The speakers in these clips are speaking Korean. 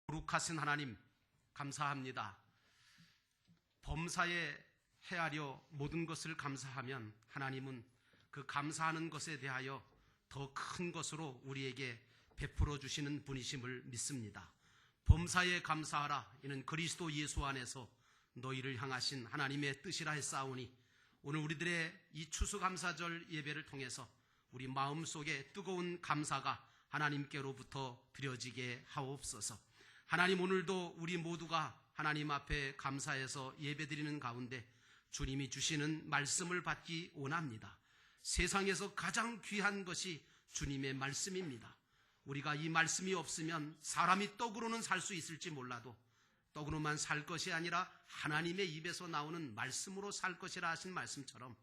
거룩하신 하나님 감사합니다. 범사에 헤아려 모든 것을 감사하면 하나님은 그 감사하는 것에 대하여 더 큰 것으로 우리에게 베풀어 주시는 분이심을 믿습니다. 범사에 감사하라. 이는 그리스도 예수 안에서 너희를 향하신 하나님의 뜻이라 했사오니 오늘 우리들의 이 추수감사절 예배를 통해서 우리 마음속에 뜨거운 감사가 하나님께로부터 드려지게 하옵소서. 하나님, 오늘도 우리 모두가 하나님 앞에 감사해서 예배드리는 가운데 주님이 주시는 말씀을 받기 원합니다. 세상에서 가장 귀한 것이 주님의 말씀입니다. 우리가 이 말씀이 없으면 사람이 떡으로는 살 수 있을지 몰라도 떡으로만 살 것이 아니라 하나님의 입에서 나오는 말씀으로 살 것이라 하신 말씀처럼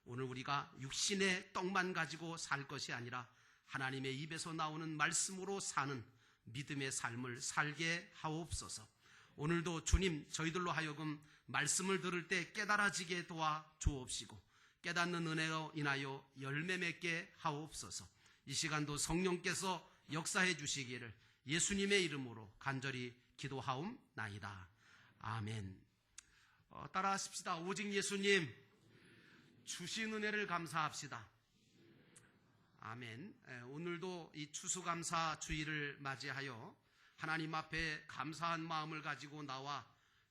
오늘 우리가 육신의 떡만 가지고 살 것이 아니라 하나님의 입에서 나오는 말씀으로 사는 믿음의 삶을 살게 하옵소서. 오늘도 주님, 저희들로 하여금 말씀을 들을 때 깨달아지게 도와 주옵시고 깨닫는 은혜로 인하여 열매 맺게 하옵소서. 이 시간도 성령께서 역사해 주시기를 예수님의 이름으로 간절히 기도하옵나이다. 아멘. 따라하십시다. 오직 예수님 주신 은혜를 감사합시다. 아멘. 오늘도 이 추수감사 주일을 맞이하여 하나님 앞에 감사한 마음을 가지고 나와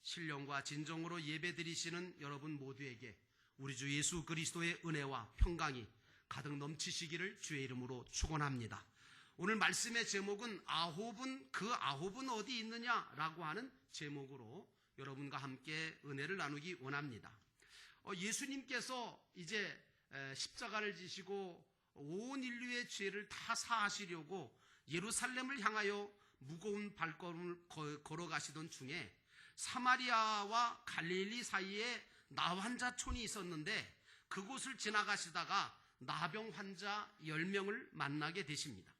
신령과 진정으로 예배드리시는 여러분 모두에게 우리 주 예수 그리스도의 은혜와 평강이 가득 넘치시기를 주의 이름으로 축원합니다. 오늘 말씀의 제목은 그 아홉은 어디 있느냐라고 하는 제목으로 여러분과 함께 은혜를 나누기 원합니다. 예수님께서 이제 십자가를 지시고 온 인류의 죄를 다 사하시려고 예루살렘을 향하여 무거운 발걸음을 걸어가시던 중에 사마리아와 갈릴리 사이에 나환자촌이 있었는데 그곳을 지나가시다가 나병 환자 10명을 만나게 되십니다.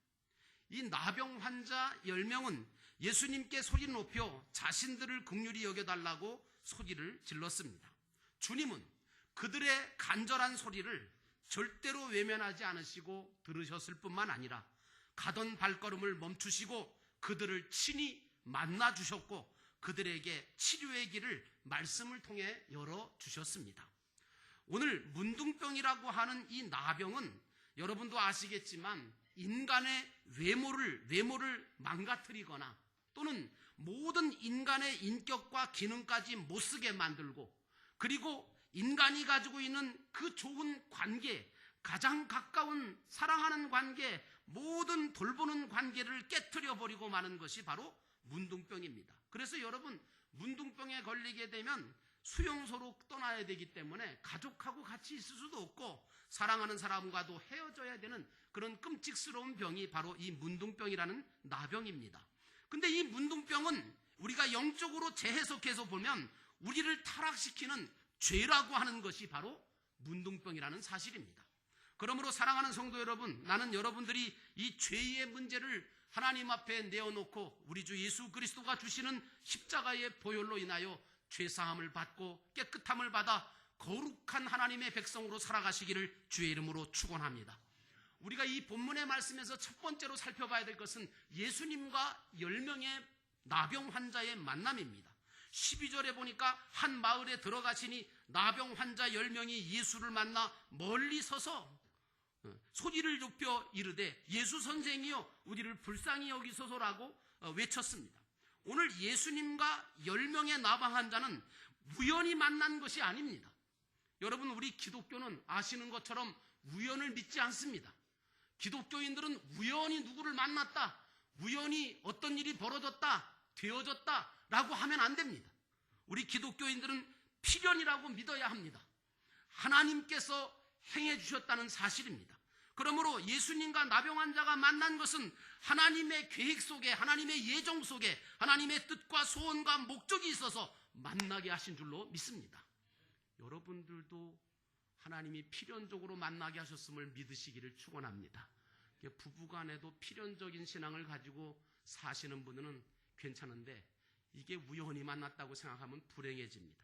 이 나병 환자 10명은 예수님께 소리 높여 자신들을 긍휼히 여겨달라고 소리를 질렀습니다. 주님은 그들의 간절한 소리를 절대로 외면하지 않으시고 들으셨을 뿐만 아니라 가던 발걸음을 멈추시고 그들을 친히 만나주셨고 그들에게 치료의 길을 말씀을 통해 열어주셨습니다. 오늘 문둥병이라고 하는 이 나병은 여러분도 아시겠지만 인간의 외모를 망가뜨리거나 또는 모든 인간의 인격과 기능까지 못쓰게 만들고 그리고 인간이 가지고 있는 그 좋은 관계, 가장 가까운 사랑하는 관계, 모든 돌보는 관계를 깨트려버리고 마는 것이 바로 문둥병입니다. 그래서 여러분, 문둥병에 걸리게 되면 수용소로 떠나야 되기 때문에 가족하고 같이 있을 수도 없고 사랑하는 사람과도 헤어져야 되는 그런 끔찍스러운 병이 바로 이 문둥병이라는 나병입니다. 근데 이 문둥병은 우리가 영적으로 재해석해서 보면 우리를 타락시키는 죄라고 하는 것이 바로 문둥병이라는 사실입니다. 그러므로 사랑하는 성도 여러분, 나는 여러분들이 이 죄의 문제를 하나님 앞에 내어놓고 우리 주 예수 그리스도가 주시는 십자가의 보혈로 인하여 죄사함을 받고 깨끗함을 받아 거룩한 하나님의 백성으로 살아가시기를 주의 이름으로 축원합니다. 우리가 이 본문의 말씀에서 첫 번째로 살펴봐야 될 것은 예수님과 10명의 나병 환자의 만남입니다. 12절에 보니까 한 마을에 들어가시니 나병 환자 10명이 예수를 만나 멀리 서서 소리를 높여 이르되 예수 선생이여 우리를 불쌍히 여기소서라고 외쳤습니다. 오늘 예수님과 10명의 나병 환자는 우연히 만난 것이 아닙니다. 여러분, 우리 기독교는 아시는 것처럼 우연을 믿지 않습니다. 기독교인들은 우연히 누구를 만났다, 우연히 어떤 일이 벌어졌다, 되어졌다 라고 하면 안 됩니다. 우리 기독교인들은 필연이라고 믿어야 합니다. 하나님께서 행해 주셨다는 사실입니다. 그러므로 예수님과 나병 환자가 만난 것은 하나님의 계획 속에, 하나님의 예정 속에 하나님의 뜻과 소원과 목적이 있어서 만나게 하신 줄로 믿습니다. 여러분들도 하나님이 필연적으로 만나게 하셨음을 믿으시기를 축원합니다. 부부간에도 필연적인 신앙을 가지고 사시는 분들은 괜찮은데 이게 우연히 만났다고 생각하면 불행해집니다.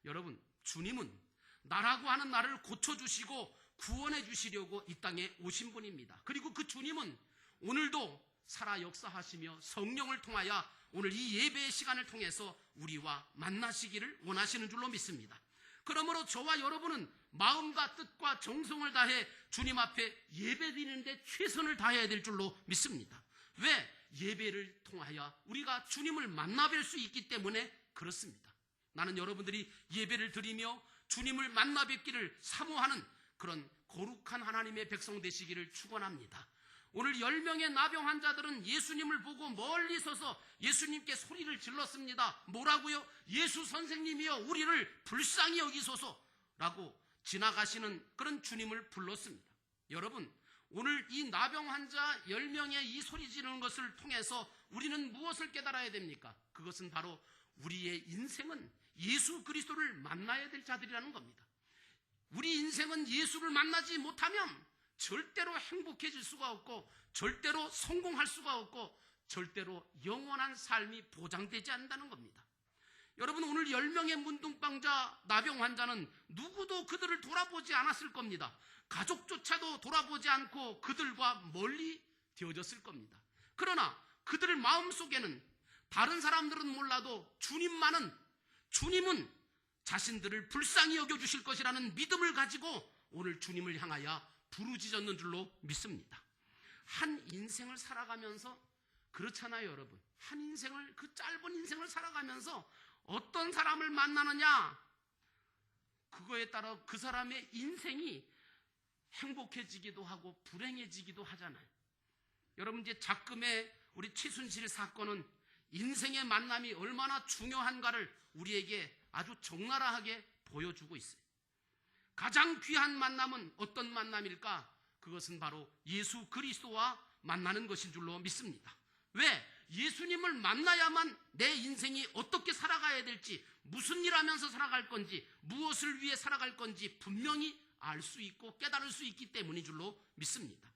여러분, 주님은 나라고 하는 나를 고쳐주시고 구원해 주시려고 이 땅에 오신 분입니다. 그리고 그 주님은 오늘도 살아 역사하시며 성령을 통하여 오늘 이 예배의 시간을 통해서 우리와 만나시기를 원하시는 줄로 믿습니다. 그러므로 저와 여러분은 마음과 뜻과 정성을 다해 주님 앞에 예배드리는데 최선을 다해야 될 줄로 믿습니다. 왜? 예배를 통하여 우리가 주님을 만나뵐 수 있기 때문에 그렇습니다. 나는 여러분들이 예배를 드리며 주님을 만나 뵙기를 사모하는 그런 거룩한 하나님의 백성 되시기를 축원합니다. 오늘 10명의 나병 환자들은 예수님을 보고 멀리 서서 예수님께 소리를 질렀습니다. 뭐라고요? 예수 선생님이여 우리를 불쌍히 여기소서라고 지나가시는 그런 주님을 불렀습니다. 여러분, 오늘 이 나병 환자 10명의 이 소리 지르는 것을 통해서 우리는 무엇을 깨달아야 됩니까? 그것은 바로 우리의 인생은 예수 그리스도를 만나야 될 자들이라는 겁니다. 우리 인생은 예수를 만나지 못하면 절대로 행복해질 수가 없고 절대로 성공할 수가 없고 절대로 영원한 삶이 보장되지 않는다는 겁니다. 여러분, 오늘 10명의 문둥병자 나병 환자는 누구도 그들을 돌아보지 않았을 겁니다. 가족조차도 돌아보지 않고 그들과 멀리 되어졌을 겁니다. 그러나 그들 마음속에는 다른 사람들은 몰라도 주님은 자신들을 불쌍히 여겨주실 것이라는 믿음을 가지고 오늘 주님을 향하여 부르짖었는 줄로 믿습니다. 한 인생을 살아가면서 그렇잖아요, 여러분. 한 인생을, 그 짧은 인생을 살아가면서 어떤 사람을 만나느냐, 그거에 따라 그 사람의 인생이 행복해지기도 하고 불행해지기도 하잖아요. 여러분, 이제 작금의 우리 최순실 사건은 인생의 만남이 얼마나 중요한가를 우리에게 아주 적나라하게 보여주고 있어요. 가장 귀한 만남은 어떤 만남일까? 그것은 바로 예수 그리스도와 만나는 것인 줄로 믿습니다. 왜? 예수님을 만나야만 내 인생이 어떻게 살아가야 될지, 무슨 일 하면서 살아갈 건지, 무엇을 위해 살아갈 건지 분명히 알 수 있고 깨달을 수 있기 때문인 줄로 믿습니다.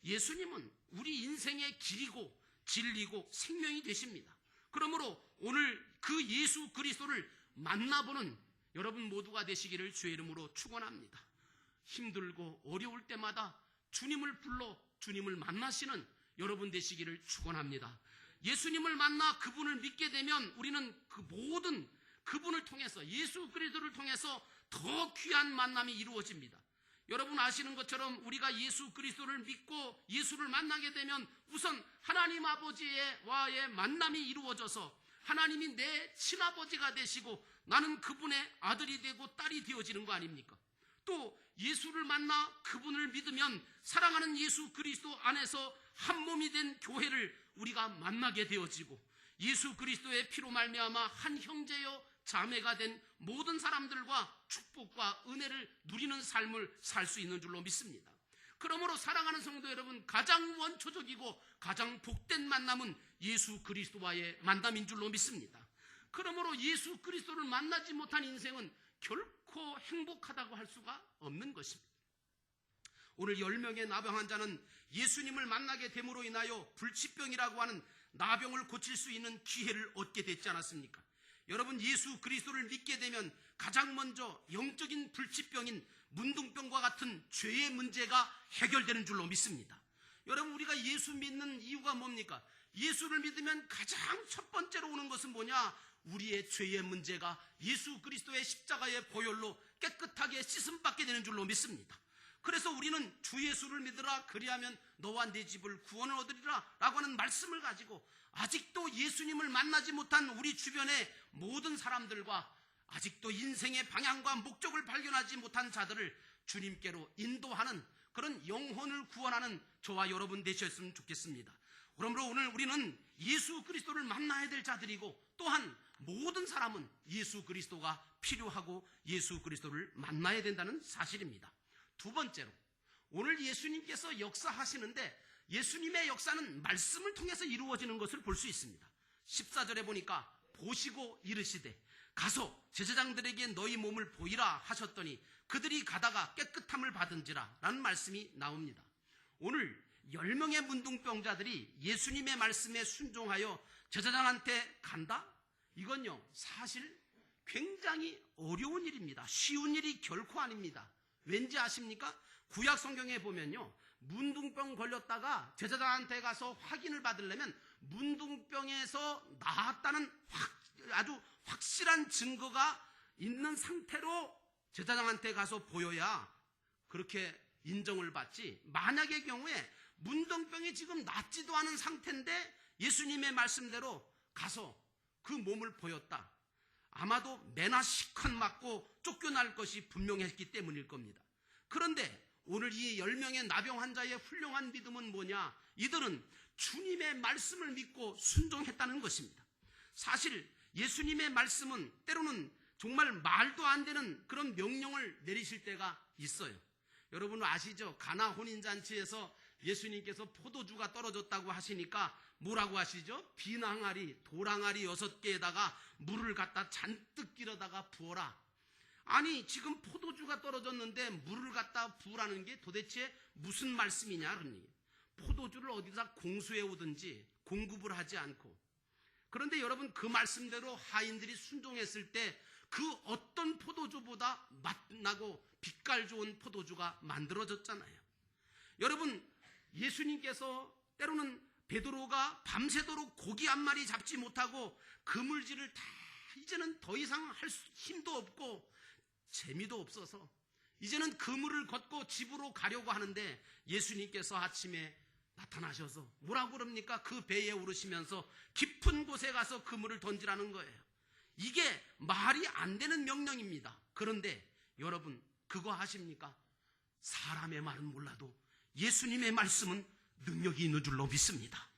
예수님은 우리 인생의 길이고 진리고 생명이 되십니다. 그러므로 오늘 그 예수 그리스도를 만나보는 여러분 모두가 되시기를 주의 이름으로 축원합니다. 힘들고 어려울 때마다 주님을 불러 주님을 만나시는 여러분 되시기를 축원합니다. 예수님을 만나 그분을 믿게 되면 우리는 그 모든 그분을 통해서, 예수 그리스도를 통해서 더 귀한 만남이 이루어집니다. 여러분 아시는 것처럼 우리가 예수 그리스도를 믿고 예수를 만나게 되면 우선 하나님 아버지와의 만남이 이루어져서 하나님이 내 친아버지가 되시고 나는 그분의 아들이 되고 딸이 되어지는 거 아닙니까? 또 예수를 만나 그분을 믿으면 사랑하는 예수 그리스도 안에서 한 몸이 된 교회를 우리가 만나게 되어지고 예수 그리스도의 피로 말미암아 한 형제여 자매가 된 모든 사람들과 축복과 은혜를 누리는 삶을 살 수 있는 줄로 믿습니다. 그러므로 사랑하는 성도 여러분, 가장 원초적이고 가장 복된 만남은 예수 그리스도와의 만남인 줄로 믿습니다. 그러므로 예수 그리스도를 만나지 못한 인생은 결코 행복하다고 할 수가 없는 것입니다. 오늘 10명의 나병 환자는 예수님을 만나게 됨으로 인하여 불치병이라고 하는 나병을 고칠 수 있는 기회를 얻게 됐지 않았습니까? 여러분, 예수 그리스도를 믿게 되면 가장 먼저 영적인 불치병인 문둥병과 같은 죄의 문제가 해결되는 줄로 믿습니다. 여러분, 우리가 예수 믿는 이유가 뭡니까? 예수를 믿으면 가장 첫 번째로 오는 것은 뭐냐? 우리의 죄의 문제가 예수 그리스도의 십자가의 보혈로 깨끗하게 씻음받게 되는 줄로 믿습니다. 그래서 우리는 주 예수를 믿으라, 그리하면 너와 네 집을 구원을 얻으리라 라고 하는 말씀을 가지고 아직도 예수님을 만나지 못한 우리 주변의 모든 사람들과 아직도 인생의 방향과 목적을 발견하지 못한 자들을 주님께로 인도하는 그런 영혼을 구원하는 저와 여러분 되셨으면 좋겠습니다. 그러므로 오늘 우리는 예수 그리스도를 만나야 될 자들이고 또한 모든 사람은 예수 그리스도가 필요하고 예수 그리스도를 만나야 된다는 사실입니다. 두 번째로, 오늘 예수님께서 역사하시는데 예수님의 역사는 말씀을 통해서 이루어지는 것을 볼 수 있습니다. 14절에 보니까 보시고 이르시되 가서 제사장들에게 너희 몸을 보이라 하셨더니 그들이 가다가 깨끗함을 받은지라 라는 말씀이 나옵니다. 오늘 10명의 문둥병자들이 예수님의 말씀에 순종하여 제사장한테 간다? 이건요, 사실 굉장히 어려운 일입니다. 쉬운 일이 결코 아닙니다. 왠지 아십니까? 구약 성경에 보면요, 문둥병 걸렸다가 제사장한테 가서 확인을 받으려면 문둥병에서 나았다는 아주 확실한 증거가 있는 상태로 제사장한테 가서 보여야 그렇게 인정을 받지, 만약의 경우에 문둥병이 지금 낫지도 않은 상태인데 예수님의 말씀대로 가서 그 몸을 보였다, 아마도 매나 시컷 맞고 쫓겨날 것이 분명했기 때문일 겁니다. 그런데 오늘 이 10명의 나병 환자의 훌륭한 믿음은 뭐냐? 이들은 주님의 말씀을 믿고 순종했다는 것입니다. 사실 예수님의 말씀은 때로는 정말 말도 안 되는 그런 명령을 내리실 때가 있어요. 여러분 아시죠? 가나 혼인잔치에서 예수님께서 포도주가 떨어졌다고 하시니까 뭐라고 하시죠? 빈항아리, 돌항아리 6개에다가 물을 갖다 잔뜩 길어다가 부어라. 아니 지금 포도주가 떨어졌는데 물을 갖다 부으라는 게 도대체 무슨 말씀이냐 그러니, 포도주를 어디다 공수해 오든지 공급을 하지 않고. 그런데 여러분 그 말씀대로 하인들이 순종했을 때 그 어떤 포도주보다 맛나고 빛깔 좋은 포도주가 만들어졌잖아요. 여러분 예수님께서 때로는 베드로가 밤새도록 고기 한 마리 잡지 못하고 그물질을 다 이제는 더 이상 할 힘도 없고 재미도 없어서 이제는 그물을 걷고 집으로 가려고 하는데 예수님께서 아침에 나타나셔서 뭐라고 그럽니까? 그 배에 오르시면서 깊은 곳에 가서 그물을 던지라는 거예요. 이게 말이 안 되는 명령입니다. 그런데 여러분 그거 아십니까? 사람의 말은 몰라도 예수님의 말씀은 능력이 있는 줄로 믿습니다.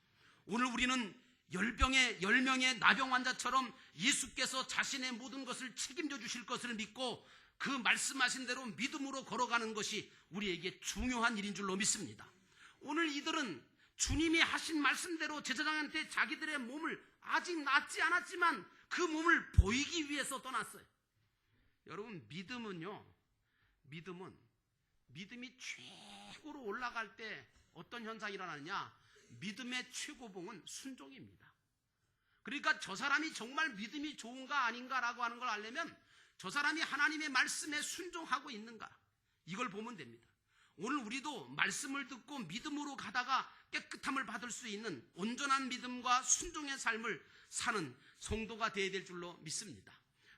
오늘 우리는 10명의 나병 환자처럼 예수께서 자신의 모든 것을 책임져 주실 것을 믿고 그 말씀하신 대로 믿음으로 걸어가는 것이 우리에게 중요한 일인 줄로 믿습니다. 오늘 이들은 주님이 하신 말씀대로 제사장한테 자기들의 몸을 아직 낫지 않았지만 그 몸을 보이기 위해서 떠났어요. 여러분 믿음이 최고로 올라갈 때 어떤 현상이 일어나느냐? 믿음의 최고봉은 순종입니다. 그러니까 저 사람이 정말 믿음이 좋은가 아닌가라고 하는 걸 알려면 저 사람이 하나님의 말씀에 순종하고 있는가, 이걸 보면 됩니다. 오늘 우리도 말씀을 듣고 믿음으로 가다가 깨끗함을 받을 수 있는 온전한 믿음과 순종의 삶을 사는 성도가 되어야 될 줄로 믿습니다.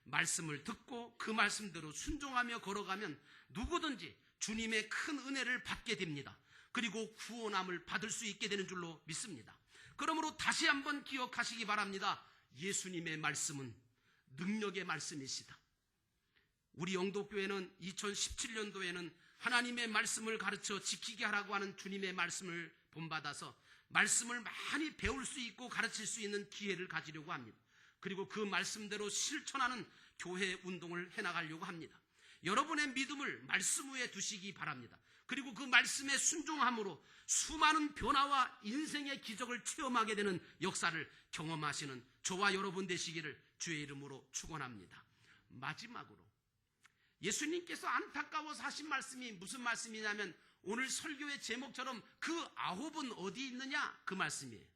말씀을 듣고 그 말씀대로 순종하며 걸어가면 누구든지 주님의 큰 은혜를 받게 됩니다. 그리고 구원함을 받을 수 있게 되는 줄로 믿습니다. 그러므로 다시 한번 기억하시기 바랍니다. 예수님의 말씀은 능력의 말씀이시다. 우리 영도교회는 2017년도에는 하나님의 말씀을 가르쳐 지키게 하라고 하는 주님의 말씀을 본받아서 말씀을 많이 배울 수 있고 가르칠 수 있는 기회를 가지려고 합니다. 그리고 그 말씀대로 실천하는 교회 운동을 해나가려고 합니다. 여러분의 믿음을 말씀 위에 두시기 바랍니다. 그리고 그 말씀에 순종함으로 수많은 변화와 인생의 기적을 체험하게 되는 역사를 경험하시는 저와 여러분 되시기를 주의 이름으로 축원합니다. 마지막으로 예수님께서 안타까워서 하신 말씀이 무슨 말씀이냐면 오늘 설교의 제목처럼 그 9은 어디 있느냐, 그 말씀이에요.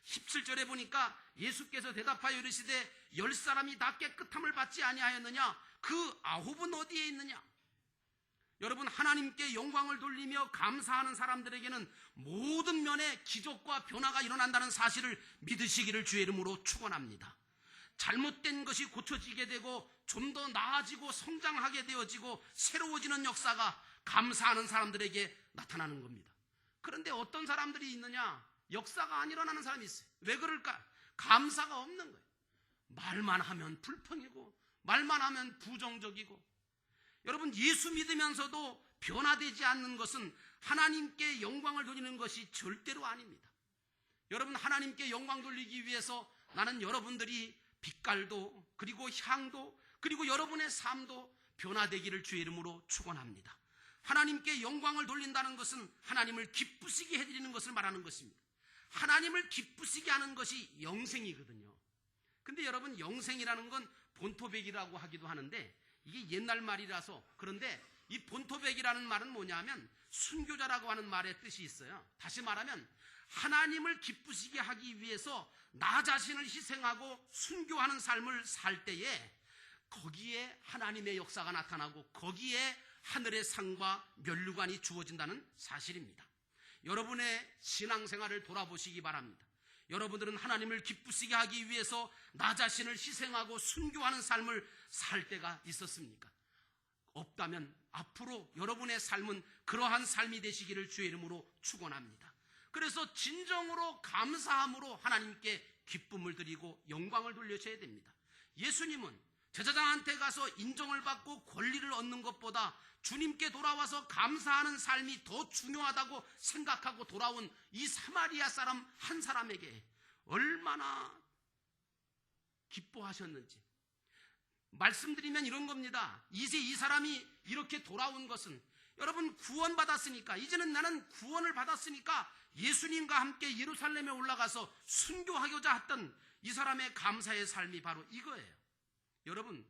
17절에 보니까 예수께서 대답하여 이르시되 10사람이 다 깨끗함을 받지 아니하였느냐, 그 9은 어디에 있느냐. 여러분 하나님께 영광을 돌리며 감사하는 사람들에게는 모든 면의 기적과 변화가 일어난다는 사실을 믿으시기를 주의 이름으로 축원합니다. 잘못된 것이 고쳐지게 되고 좀 더 나아지고 성장하게 되어지고 새로워지는 역사가 감사하는 사람들에게 나타나는 겁니다. 그런데 어떤 사람들이 있느냐? 역사가 안 일어나는 사람이 있어요. 왜 그럴까? 감사가 없는 거예요. 말만 하면 불평이고 말만 하면 부정적이고. 여러분 예수 믿으면서도 변화되지 않는 것은 하나님께 영광을 돌리는 것이 절대로 아닙니다. 여러분 하나님께 영광 돌리기 위해서 나는 여러분들이 빛깔도 그리고 향도 그리고 여러분의 삶도 변화되기를 주의 이름으로 축원합니다. 하나님께 영광을 돌린다는 것은 하나님을 기쁘시게 해드리는 것을 말하는 것입니다. 하나님을 기쁘시게 하는 것이 영생이거든요. 근데 여러분 영생이라는 건 본토백이라고 하기도 하는데 이게 옛날 말이라서, 그런데 이 본토백이라는 말은 뭐냐면 순교자라고 하는 말의 뜻이 있어요. 다시 말하면 하나님을 기쁘시게 하기 위해서 나 자신을 희생하고 순교하는 삶을 살 때에 거기에 하나님의 역사가 나타나고 거기에 하늘의 상과 면류관이 주어진다는 사실입니다. 여러분의 신앙생활을 돌아보시기 바랍니다. 여러분들은 하나님을 기쁘시게 하기 위해서 나 자신을 희생하고 순교하는 삶을 살 때가 있었습니까? 없다면 앞으로 여러분의 삶은 그러한 삶이 되시기를 주의 이름으로 축원합니다. 그래서 진정으로 감사함으로 하나님께 기쁨을 드리고 영광을 돌려줘야 됩니다. 예수님은 제사장한테 가서 인정을 받고 권리를 얻는 것보다 주님께 돌아와서 감사하는 삶이 더 중요하다고 생각하고 돌아온 이 사마리아 사람 한 사람에게 얼마나 기뻐하셨는지 말씀드리면 이런 겁니다. 이제 이 사람이 이렇게 돌아온 것은 여러분 구원받았으니까, 이제는 나는 구원을 받았으니까 예수님과 함께 예루살렘에 올라가서 순교하고자 했던 이 사람의 감사의 삶이 바로 이거예요. 여러분,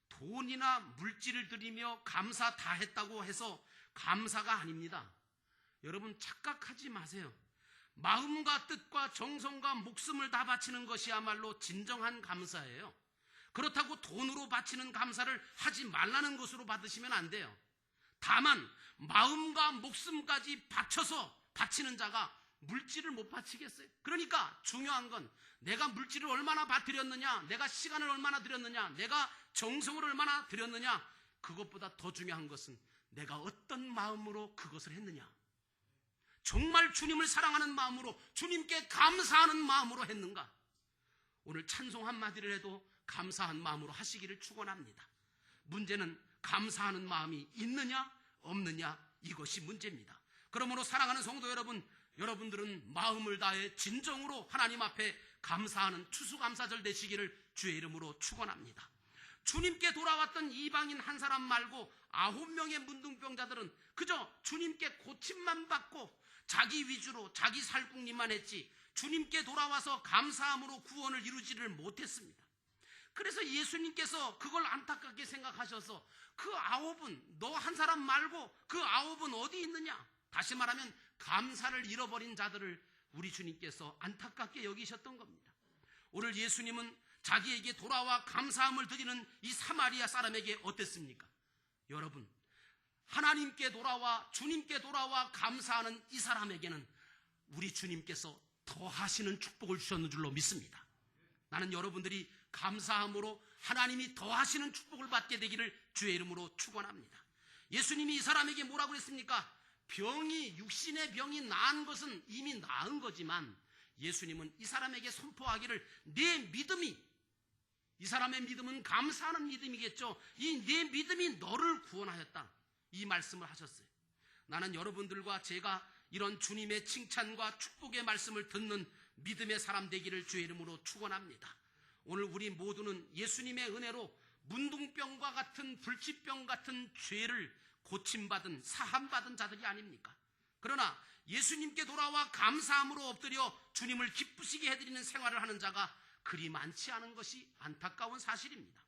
돈이나 물질을 드리며 감사 다 했다고 해서 감사가 아닙니다. 여러분 착각하지 마세요. 마음과 뜻과 정성과 목숨을 다 바치는 것이야말로 진정한 감사예요. 그렇다고 돈으로 바치는 감사를 하지 말라는 것으로 받으시면 안 돼요. 다만 마음과 목숨까지 바쳐서 바치는 자가 물질을 못 바치겠어요? 그러니까 중요한 건 내가 물질을 얼마나 드렸느냐, 내가 시간을 얼마나 드렸느냐, 내가 정성을 얼마나 드렸느냐, 그것보다 더 중요한 것은 내가 어떤 마음으로 그것을 했느냐, 정말 주님을 사랑하는 마음으로, 주님께 감사하는 마음으로 했는가. 오늘 찬송 한마디를 해도 감사한 마음으로 하시기를 축원합니다. 문제는 감사하는 마음이 있느냐 없느냐, 이것이 문제입니다. 그러므로 사랑하는 성도 여러분, 여러분들은 마음을 다해 진정으로 하나님 앞에 감사하는 추수감사절 되시기를 주의 이름으로 축원합니다. 주님께 돌아왔던 이방인 한 사람 말고 9명의 문둥병자들은 그저 주님께 고침만 받고 자기 위주로 자기 살궁리만 했지 주님께 돌아와서 감사함으로 구원을 이루지를 못했습니다. 그래서 예수님께서 그걸 안타깝게 생각하셔서 그 9은, 너 한 사람 말고 그 9은 어디 있느냐, 다시 말하면 감사를 잃어버린 자들을 우리 주님께서 안타깝게 여기셨던 겁니다. 오늘 예수님은 자기에게 돌아와 감사함을 드리는 이 사마리아 사람에게 어땠습니까? 여러분, 하나님께 돌아와 주님께 돌아와 감사하는 이 사람에게는 우리 주님께서 더 하시는 축복을 주셨는 줄로 믿습니다. 나는 여러분들이 감사함으로 하나님이 더 하시는 축복을 받게 되기를 주의 이름으로 축원합니다. 예수님이 이 사람에게 뭐라고 했습니까? 육신의 병이 나은 것은 이미 나은 거지만 예수님은 이 사람에게 선포하기를 내 믿음이, 이 사람의 믿음은 감사하는 믿음이겠죠. 이 내 믿음이 너를 구원하였다, 이 말씀을 하셨어요. 나는 여러분들과 제가 이런 주님의 칭찬과 축복의 말씀을 듣는 믿음의 사람 되기를 주의 이름으로 축원합니다. 오늘 우리 모두는 예수님의 은혜로 문둥병과 같은 불치병 같은 죄를 고침받은 사함받은 자들이 아닙니까? 그러나 예수님께 돌아와 감사함으로 엎드려 주님을 기쁘시게 해드리는 생활을 하는 자가 그리 많지 않은 것이 안타까운 사실입니다.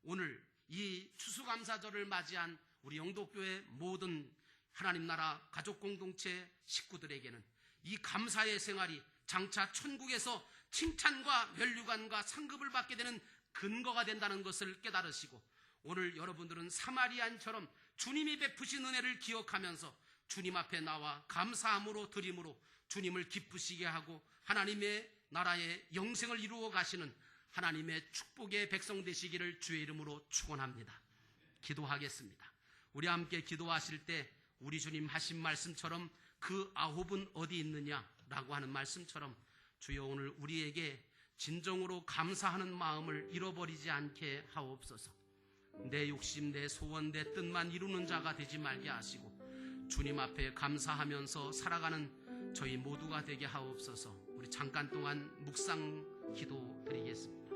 오늘 이 추수감사절을 맞이한 우리 영도교회 모든 하나님 나라 가족 공동체 식구들에게는 이 감사의 생활이 장차 천국에서 칭찬과 면류관과 상급을 받게 되는 근거가 된다는 것을 깨달으시고, 오늘 여러분들은 사마리아인처럼 주님이 베푸신 은혜를 기억하면서 주님 앞에 나와 감사함으로 드림으로 주님을 기쁘시게 하고 하나님의 나라의 영생을 이루어 가시는 하나님의 축복의 백성 되시기를 주의 이름으로 축원합니다. 기도하겠습니다. 우리 함께 기도하실 때 우리 주님 하신 말씀처럼 그 9은 어디 있느냐라고 하는 말씀처럼 주여 오늘 우리에게 진정으로 감사하는 마음을 잃어버리지 않게 하옵소서. 내 욕심, 내 소원, 내 뜻만 이루는 자가 되지 말게 하시고 주님 앞에 감사하면서 살아가는 저희 모두가 되게 하옵소서. 우리 잠깐 동안 묵상 기도 드리겠습니다.